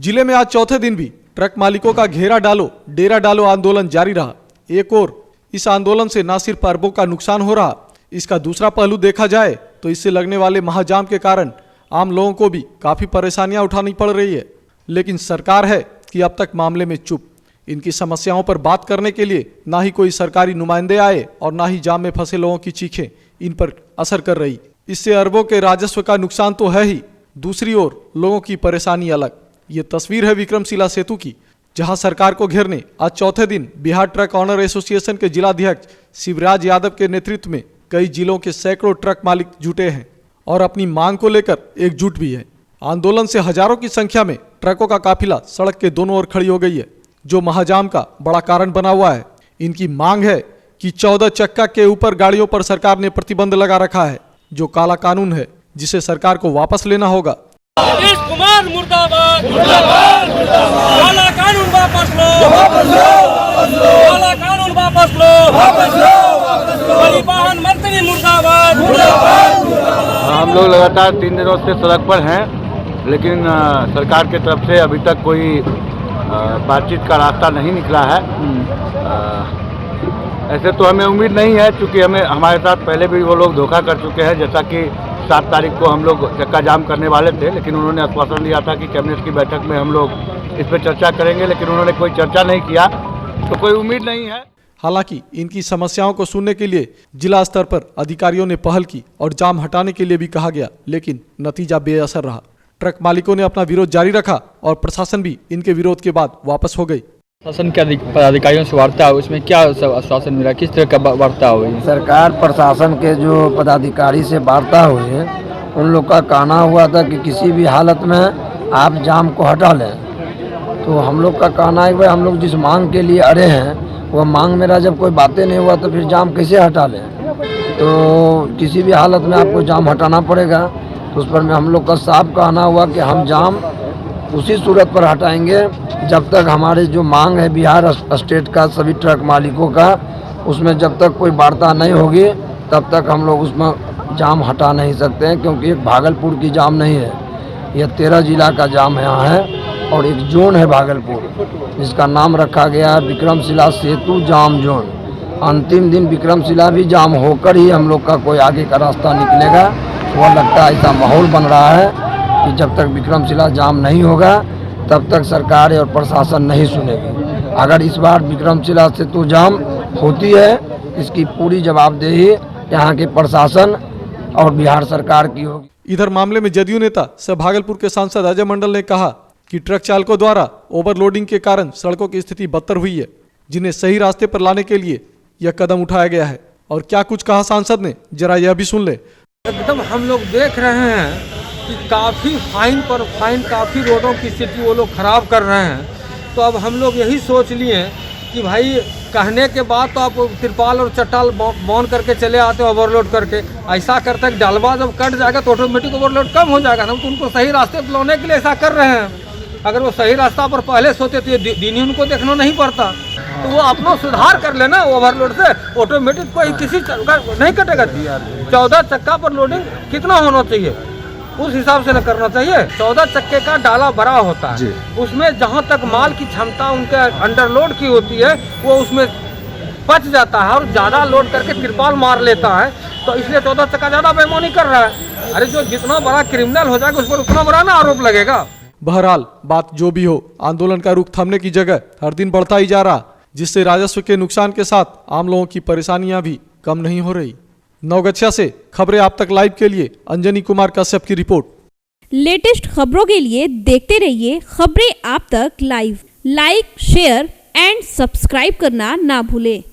जिले में आज चौथे दिन भी ट्रक मालिकों का घेरा डालो डेरा डालो आंदोलन जारी रहा। एक और इस आंदोलन से न सिर्फ अरबों का नुकसान हो रहा, इसका दूसरा पहलू देखा जाए तो इससे लगने वाले महाजाम के कारण आम लोगों को भी काफी परेशानियां उठानी पड़ रही है। लेकिन सरकार है कि अब तक मामले में चुप। इनकी समस्याओं पर बात करने के लिए ना ही कोई सरकारी नुमाइंदे आए और ना ही जाम में फंसे लोगों की चीखें इन पर असर कर रही। इससे अरबों के राजस्व का नुकसान तो है ही, दूसरी ओर लोगों की परेशानी अलग। ये तस्वीर है विक्रमशिला सेतु की, जहां सरकार को घेरने आज चौथे दिन बिहार ट्रक ऑनर एसोसिएशन के जिलाध्यक्ष शिवराज यादव के नेतृत्व में कई जिलों के सैकड़ों ट्रक मालिक जुटे हैं और अपनी मांग को लेकर एकजुट भी है। आंदोलन से हजारों की संख्या में ट्रकों का काफिला सड़क के दोनों ओर खड़ी हो गई है, जो महाजाम का बड़ा कारण बना हुआ है। इनकी मांग है कि 14 चक्का के ऊपर गाड़ियों पर सरकार ने प्रतिबंध लगा रखा है, जो काला कानून है, जिसे सरकार को वापस लेना होगा। नीतीश कुमार मुर्दाबाद, मुर्दाबाद, मुर्दाबाद। काला कानून वापस लो, वापस लो, वापस लो। काला कानून वापस लो, वापस लो, वापस लो। परिवहन मंत्री मुर्दाबाद, मुर्दाबाद, मुर्दाबाद। हम लोग लगातार 3 दिनों से सड़क पर हैं, लेकिन सरकार की तरफ से अभी तक कोई बातचीत का रास्ता नहीं निकला है। ऐसे तो हमें उम्मीद नहीं है, क्योंकि हमारे साथ पहले भी वो लोग धोखा कर चुके हैं। जैसा कि 7 तारीख को हम लोग चक्का जाम करने वाले थे, लेकिन उन्होंने आश्वासन दिया था कि कैबिनेट की बैठक में हम लोग इस पर चर्चा करेंगे, लेकिन उन्होंने कोई चर्चा नहीं किया, तो कोई उम्मीद नहीं है। हालांकि इनकी समस्याओं को सुनने के लिए जिला स्तर पर अधिकारियों ने पहल की और जाम हटाने के लिए भी कहा गया, लेकिन नतीजा बेअसर रहा। ट्रक मालिकों ने अपना विरोध जारी रखा और प्रशासन भी इनके विरोध के बाद वापस हो गई। शासन के अधिकारियों से वार्ता हुई, उसमें क्या आश्वासन मिला, किस तरह का वार्ता हुई? सरकार प्रशासन के जो पदाधिकारी से वार्ता हुई, उन लोग का कहना हुआ था कि किसी भी हालत में आप जाम को हटा लें। तो हम लोग का कहना है भाई, हम लोग जिस मांग के लिए अड़े हैं, वह मांग मेरा जब कोई बातें नहीं हुआ तो फिर जाम कैसे हटा लें? तो किसी भी हालत में आपको जाम हटाना पड़ेगा। तो उस पर में हम लोग का साफ कहना हुआ कि हम जाम उसी सूरत पर हटाएंगे जब तक हमारे जो मांग है बिहार स्टेट का सभी ट्रक मालिकों का, उसमें जब तक कोई वार्ता नहीं होगी तब तक हम लोग उसमें जाम हटा नहीं सकते हैं। क्योंकि एक भागलपुर की जाम नहीं है, यह 13 जिला का जाम यहाँ है और एक जोन है भागलपुर, जिसका नाम रखा गया है विक्रमशिला सेतु जाम जोन। अंतिम दिन विक्रमशिला भी जाम होकर ही हम लोग का कोई आगे का रास्ता निकलेगा। वह लगता है ऐसा माहौल बन रहा है कि जब तक विक्रमशिला जाम नहीं होगा तब तक सरकार और प्रशासन नहीं सुनेगी। अगर इस बार विक्रमशिला सेतु जाम होती है, इसकी पूरी जवाबदेही यहाँ के प्रशासन और बिहार सरकार की होगी। इधर मामले में जदयू नेता सह भागलपुर के सांसद अजय मंडल ने कहा कि ट्रक चालकों द्वारा ओवरलोडिंग के कारण सड़कों की स्थिति बदतर हुई है, जिन्हें सही रास्ते पर लाने के लिए यह कदम उठाया गया है। और क्या कुछ कहा सांसद ने, जरा यह भी सुन ले। एकदम हम लोग देख रहे हैं कि काफ़ी फाइन पर फाइन, काफ़ी रोडों की स्थिति वो लोग ख़राब कर रहे हैं। तो अब हम लोग यही सोच लिए कि भाई कहने के बाद तो आप तिरपाल और चट्टाल बांध करके चले आते हो ओवरलोड करके। ऐसा करते हैं डालवा जब कट जाएगा तो ऑटोमेटिक ओवरलोड कम हो जाएगा ना। तो उनको सही रास्ते पर लाने के लिए ऐसा कर रहे हैं। अगर वो सही रास्ता पर पहले सोचते तो ये दिन ही उनको देखना नहीं पड़ता। तो वो अपना सुधार कर लेना ओवरलोड से, ऑटोमेटिक कोई किसी नहीं कटेगा। 14 चक्का पर लोडिंग कितना होना चाहिए उस हिसाब से न करना चाहिए। 14 चक्के का डाला बड़ा होता है, उसमें जहाँ तक माल की क्षमता उनके अंडरलोड की होती है वो उसमें पच जाता है और ज़्यादा लोड करके तिरपाल मार लेता है। तो इसलिए 14 चक्का ज़्यादा बेईमानी कर रहा है। अरे जो जितना बड़ा क्रिमिनल हो जाएगा उस पर उतना बड़ा ना आरोप लगेगा। बहरहाल बात जो भी हो, आंदोलन का रुख थमने की जगह हर दिन बढ़ता ही जा रहा, जिससे राजस्व के नुकसान के साथ आम लोगों की परेशानियां भी कम नहीं हो रही। नवगछिया से खबरें आप तक लाइव के लिए अंजनी कुमार कश्यप की रिपोर्ट। लेटेस्ट खबरों के लिए देखते रहिए खबरें आप तक live. Like, share and subscribe करना ना भूलें।